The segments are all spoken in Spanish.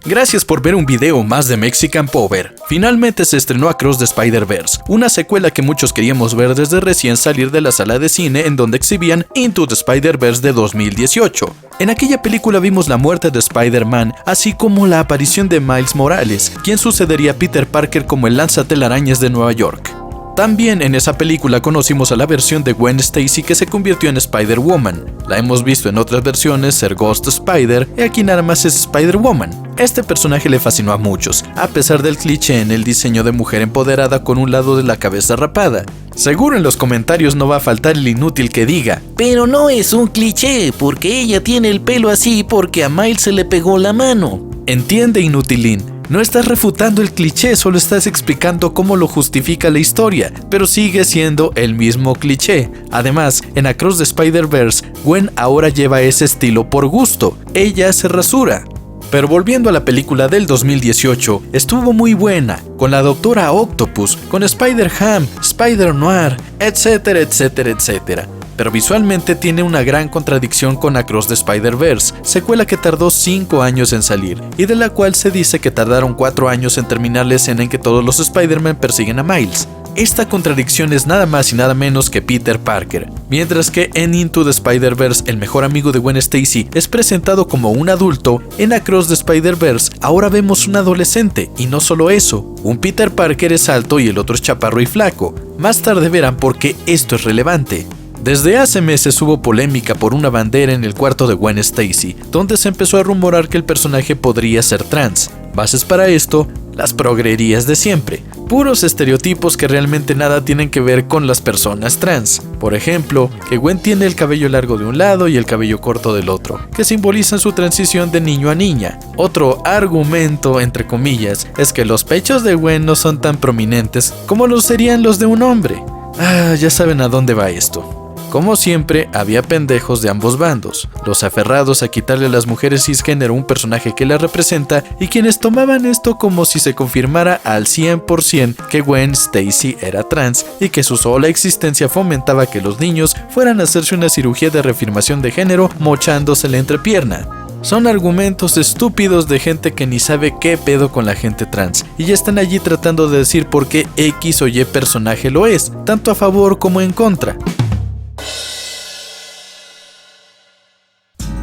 Gracias por ver un video más de Mexican Power. Finalmente se estrenó Across the Spider-Verse, una secuela que muchos queríamos ver desde recién salir de la sala de cine en donde exhibían Into the Spider-Verse de 2018. En aquella película vimos la muerte de Spider-Man, así como la aparición de Miles Morales, quien sucedería a Peter Parker como el lanzatelarañas de Nueva York. También en esa película conocimos a la versión de Gwen Stacy que se convirtió en Spider-Woman. La hemos visto en otras versiones ser Ghost Spider y aquí nada más es Spider-Woman. Este personaje le fascinó a muchos, a pesar del cliché en el diseño de mujer empoderada con un lado de la cabeza rapada. Seguro en los comentarios no va a faltar el inútil que diga: pero no es un cliché, porque ella tiene el pelo así porque a Miles se le pegó la mano. Entiende, inutilín. No estás refutando el cliché, solo estás explicando cómo lo justifica la historia, pero sigue siendo el mismo cliché. Además, en Across the Spider-Verse, Gwen ahora lleva ese estilo por gusto. Ella se rasura. Pero volviendo a la película del 2018, estuvo muy buena, con la Doctora Octopus, con Spider-Ham, Spider-Noir, etcétera, etcétera, etcétera. Pero visualmente tiene una gran contradicción con Across the Spider-Verse, secuela que tardó 5 años en salir, y de la cual se dice que tardaron 4 años en terminar la escena en que todos los Spider-Man persiguen a Miles. Esta contradicción es nada más y nada menos que Peter Parker, mientras que en Into the Spider-Verse el mejor amigo de Gwen Stacy es presentado como un adulto, en Across the Spider-Verse ahora vemos un adolescente, y no solo eso, un Peter Parker es alto y el otro es chaparro y flaco. Más tarde verán por qué esto es relevante. Desde hace meses hubo polémica por una bandera en el cuarto de Gwen Stacy, donde se empezó a rumorar que el personaje podría ser trans. Bases para esto, las progrerías de siempre. Puros estereotipos que realmente nada tienen que ver con las personas trans. Por ejemplo, que Gwen tiene el cabello largo de un lado y el cabello corto del otro, que simbolizan su transición de niño a niña. Otro argumento, entre comillas, es que los pechos de Gwen no son tan prominentes como lo serían los de un hombre. Ya saben a dónde va esto. Como siempre, había pendejos de ambos bandos, los aferrados a quitarle a las mujeres cisgénero un personaje que las representa y quienes tomaban esto como si se confirmara al 100% que Gwen Stacy era trans y que su sola existencia fomentaba que los niños fueran a hacerse una cirugía de reafirmación de género mochándose la entrepierna. Son argumentos estúpidos de gente que ni sabe qué pedo con la gente trans y ya están allí tratando de decir por qué X o Y personaje lo es, tanto a favor como en contra.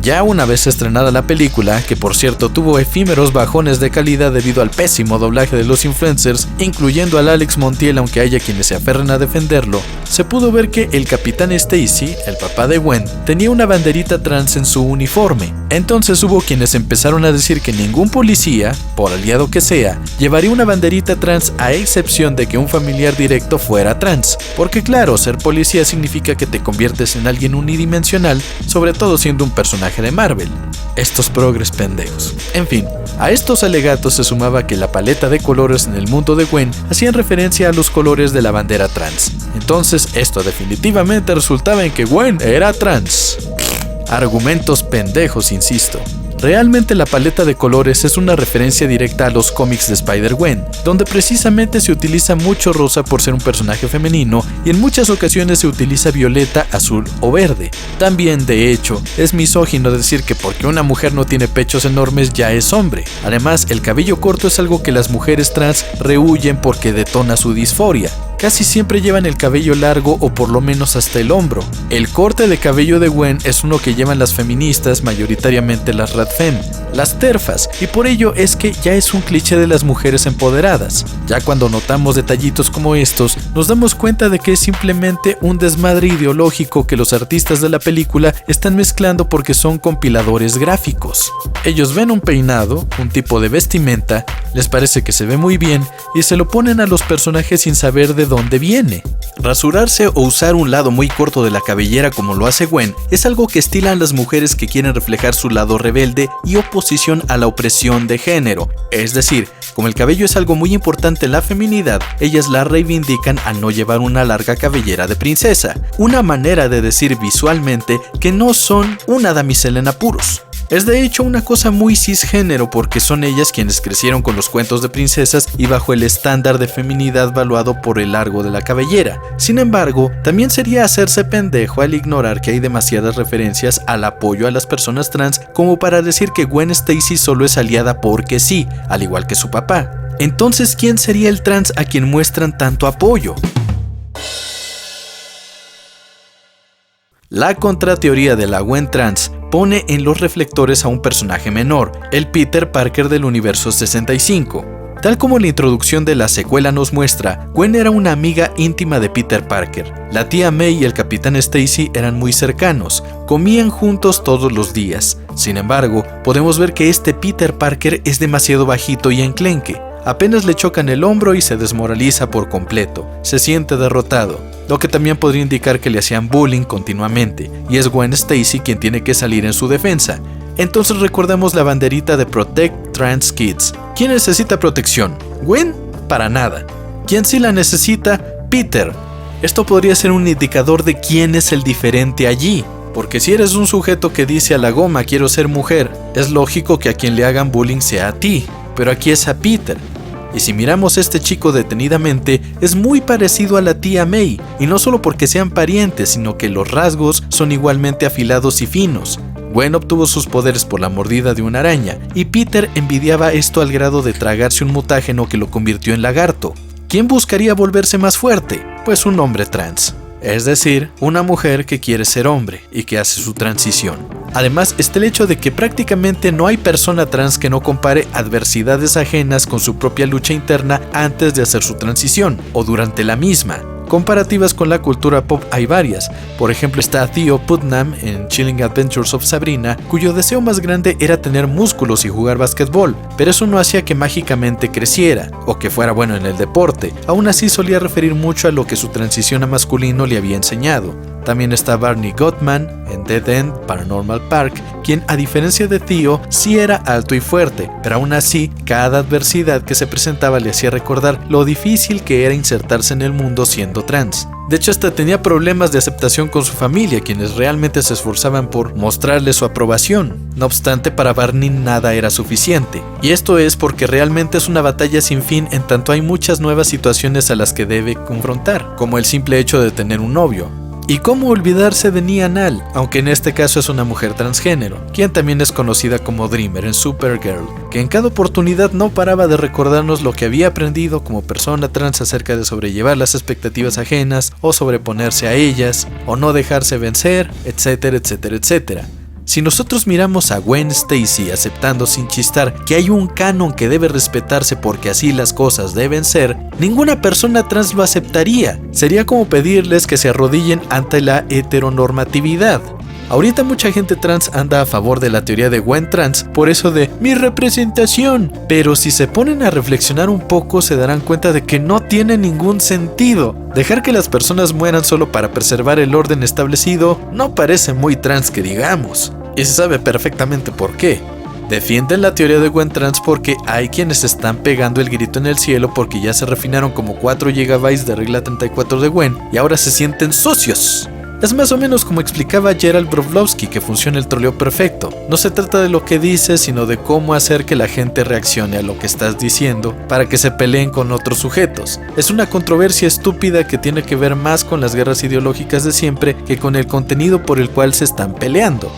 Ya una vez estrenada la película, que por cierto tuvo efímeros bajones de calidad debido al pésimo doblaje de los influencers, incluyendo al Alex Montiel aunque haya quienes se aferren a defenderlo, se pudo ver que el Capitán Stacy, el papá de Gwen, tenía una banderita trans en su uniforme. Entonces hubo quienes empezaron a decir que ningún policía, por aliado que sea, llevaría una banderita trans a excepción de que un familiar directo fuera trans. Porque claro, ser policía significa que te conviertes en alguien unidimensional, sobre todo siendo un personaje de Marvel. Estos progres pendejos. En fin, a estos alegatos se sumaba que la paleta de colores en el mundo de Gwen hacían referencia a los colores de la bandera trans. Entonces esto definitivamente resultaba en que Gwen era trans. Argumentos pendejos, insisto. Realmente la paleta de colores es una referencia directa a los cómics de Spider-Gwen, donde precisamente se utiliza mucho rosa por ser un personaje femenino y en muchas ocasiones se utiliza violeta, azul o verde. También, de hecho, es misógino decir que porque una mujer no tiene pechos enormes ya es hombre. Además, el cabello corto es algo que las mujeres trans rehuyen porque detona su disforia. Casi siempre llevan el cabello largo o por lo menos hasta el hombro. El corte de cabello de Gwen es uno que llevan las feministas, mayoritariamente las radfem, las terfas, y por ello es que ya es un cliché de las mujeres empoderadas. Ya cuando notamos detallitos como estos, nos damos cuenta de que es simplemente un desmadre ideológico que los artistas de la película están mezclando porque son compiladores gráficos. Ellos ven un peinado, un tipo de vestimenta, les parece que se ve muy bien y se lo ponen a los personajes sin saber de dónde viene. Rasurarse o usar un lado muy corto de la cabellera como lo hace Gwen es algo que estilan las mujeres que quieren reflejar su lado rebelde y oposición a la opresión de género. Es decir, como el cabello es algo muy importante en la feminidad, ellas la reivindican al no llevar una larga cabellera de princesa, una manera de decir visualmente que no son una damisela en apuros. Es de hecho una cosa muy cisgénero porque son ellas quienes crecieron con los cuentos de princesas y bajo el estándar de feminidad valuado por el largo de la cabellera. Sin embargo, también sería hacerse pendejo al ignorar que hay demasiadas referencias al apoyo a las personas trans como para decir que Gwen Stacy solo es aliada porque sí, al igual que su papá. Entonces, ¿quién sería el trans a quien muestran tanto apoyo? La contrateoría de la Gwen trans pone en los reflectores a un personaje menor, el Peter Parker del universo 65. Tal como la introducción de la secuela nos muestra, Gwen era una amiga íntima de Peter Parker. La tía May y el Capitán Stacy eran muy cercanos, comían juntos todos los días. Sin embargo, podemos ver que este Peter Parker es demasiado bajito y enclenque. Apenas le chocan el hombro y se desmoraliza por completo, se siente derrotado, lo que también podría indicar que le hacían bullying continuamente, y es Gwen Stacy quien tiene que salir en su defensa. Entonces recordemos la banderita de Protect Trans Kids. ¿Quién necesita protección? ¿Gwen? Para nada. ¿Quién sí la necesita? Peter. Esto podría ser un indicador de quién es el diferente allí, porque si eres un sujeto que dice a la goma quiero ser mujer, es lógico que a quien le hagan bullying sea a ti, pero aquí es a Peter. Y si miramos a este chico detenidamente, es muy parecido a la tía May, y no solo porque sean parientes, sino que los rasgos son igualmente afilados y finos. Gwen obtuvo sus poderes por la mordida de una araña, y Peter envidiaba esto al grado de tragarse un mutágeno que lo convirtió en lagarto. ¿Quién buscaría volverse más fuerte? Pues un hombre trans. Es decir, una mujer que quiere ser hombre y que hace su transición. Además, está el hecho de que prácticamente no hay persona trans que no compare adversidades ajenas con su propia lucha interna antes de hacer su transición, o durante la misma. Comparativas con la cultura pop hay varias. Por ejemplo está Theo Putnam en Chilling Adventures of Sabrina, cuyo deseo más grande era tener músculos y jugar básquetbol, pero eso no hacía que mágicamente creciera, o que fuera bueno en el deporte. Aún así solía referir mucho a lo que su transición a masculino le había enseñado. También está Barney Gottman en Dead End Paranormal Park, quien a diferencia de Theo sí era alto y fuerte, pero aún así cada adversidad que se presentaba le hacía recordar lo difícil que era insertarse en el mundo siendo trans. De hecho hasta tenía problemas de aceptación con su familia, quienes realmente se esforzaban por mostrarle su aprobación. No obstante, para Barney nada era suficiente, y esto es porque realmente es una batalla sin fin en tanto hay muchas nuevas situaciones a las que debe confrontar, como el simple hecho de tener un novio. ¿Y cómo olvidarse de Nia Nal? Aunque en este caso es una mujer transgénero, quien también es conocida como Dreamer en Supergirl, que en cada oportunidad no paraba de recordarnos lo que había aprendido como persona trans acerca de sobrellevar las expectativas ajenas, o sobreponerse a ellas, o no dejarse vencer, etcétera, etcétera, etcétera. Si nosotros miramos a Gwen Stacy aceptando sin chistar que hay un canon que debe respetarse porque así las cosas deben ser, ninguna persona trans lo aceptaría. Sería como pedirles que se arrodillen ante la heteronormatividad. Ahorita mucha gente trans anda a favor de la teoría de Gwen trans por eso de mi representación, pero si se ponen a reflexionar un poco se darán cuenta de que no tiene ningún sentido. Dejar que las personas mueran solo para preservar el orden establecido no parece muy trans que digamos, y se sabe perfectamente por qué. Defienden la teoría de Gwen trans porque hay quienes están pegando el grito en el cielo porque ya se refinaron como 4 GB de regla 34 de Gwen y ahora se sienten socios. Es más o menos como explicaba Gerald Broflovsky que funciona el troleo perfecto. No se trata de lo que dices, sino de cómo hacer que la gente reaccione a lo que estás diciendo para que se peleen con otros sujetos. Es una controversia estúpida que tiene que ver más con las guerras ideológicas de siempre que con el contenido por el cual se están peleando.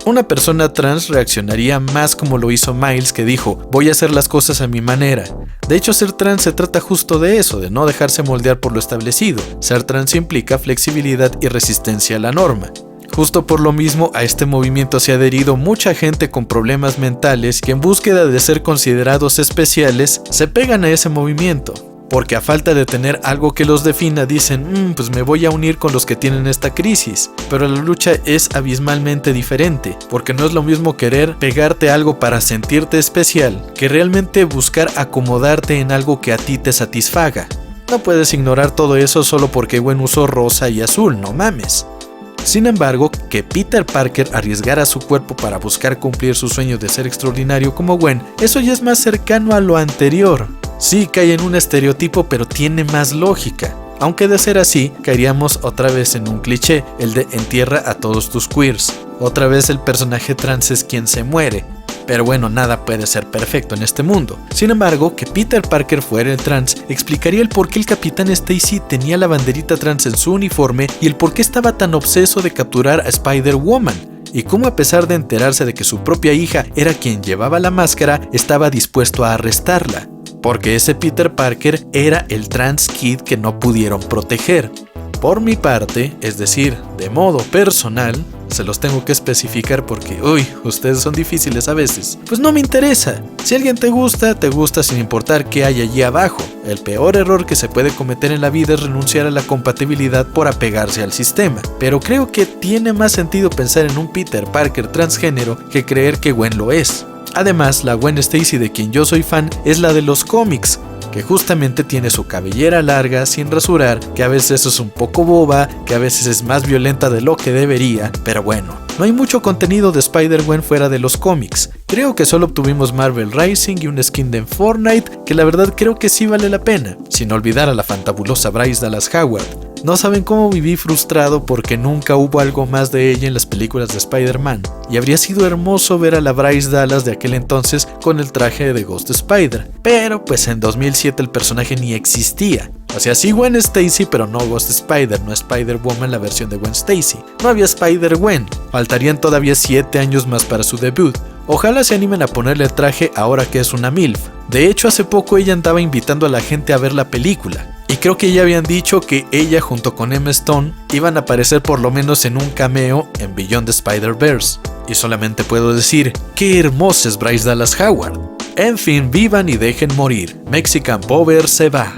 Una persona trans reaccionaría más como lo hizo Miles, que dijo, voy a hacer las cosas a mi manera. De hecho, ser trans se trata justo de eso, de no dejarse moldear por lo establecido. Ser trans implica flexibilidad y resistencia a la norma. Justo por lo mismo, a este movimiento se ha adherido mucha gente con problemas mentales que en búsqueda de ser considerados especiales, se pegan a ese movimiento. Porque a falta de tener algo que los defina dicen, pues me voy a unir con los que tienen esta crisis. Pero la lucha es abismalmente diferente, porque no es lo mismo querer pegarte a algo para sentirte especial, que realmente buscar acomodarte en algo que a ti te satisfaga. No puedes ignorar todo eso solo porque Gwen usó rosa y azul, no mames. Sin embargo, que Peter Parker arriesgara su cuerpo para buscar cumplir su sueño de ser extraordinario como Gwen, eso ya es más cercano a lo anterior. Sí, cae en un estereotipo, pero tiene más lógica. aunque de ser así, caeríamos otra vez en un cliché, el de entierra a todos tus queers. Otra vez el personaje trans es quien se muere. Pero bueno, nada puede ser perfecto en este mundo. Sin embargo, que Peter Parker fuera trans explicaría el por qué el Capitán Stacy tenía la banderita trans en su uniforme y el por qué estaba tan obseso de capturar a Spider-Woman. Y cómo, a pesar de enterarse de que su propia hija era quien llevaba la máscara, estaba dispuesto a arrestarla. Porque ese Peter Parker era el trans kid que no pudieron proteger. Por mi parte, es decir, de modo personal, se los tengo que especificar porque, ustedes son difíciles a veces. Pues no me interesa. Si alguien te gusta sin importar qué hay allí abajo. El peor error que se puede cometer en la vida es renunciar a la compatibilidad por apegarse al sistema. Pero creo que tiene más sentido pensar en un Peter Parker transgénero que creer que Gwen lo es. Además, la Gwen Stacy de quien yo soy fan es la de los cómics, que justamente tiene su cabellera larga, sin rasurar, que a veces es un poco boba, que a veces es más violenta de lo que debería, pero bueno, no hay mucho contenido de Spider-Gwen fuera de los cómics. Creo que solo obtuvimos Marvel Rising y un skin de Fortnite, que la verdad creo que sí vale la pena, sin olvidar a la fantabulosa Bryce Dallas Howard. No saben cómo viví frustrado porque nunca hubo algo más de ella en las películas de Spider-Man, y habría sido hermoso ver a la Bryce Dallas de aquel entonces con el traje de Ghost Spider, pero pues en 2007 el personaje ni existía. O sea, sí Gwen Stacy, pero no Ghost Spider, no Spider-Woman la versión de Gwen Stacy. No había Spider-Gwen, faltarían todavía 7 años más para su debut. Ojalá se animen a ponerle el traje ahora que es una MILF. De hecho, hace poco ella andaba invitando a la gente a ver la película. Y creo que ya habían dicho que ella junto con Emma Stone iban a aparecer por lo menos en un cameo en Beyond the Spider-Verse. Y solamente puedo decir, ¡qué hermosa es Bryce Dallas Howard! En fin, vivan y dejen morir. Mexican Power se va.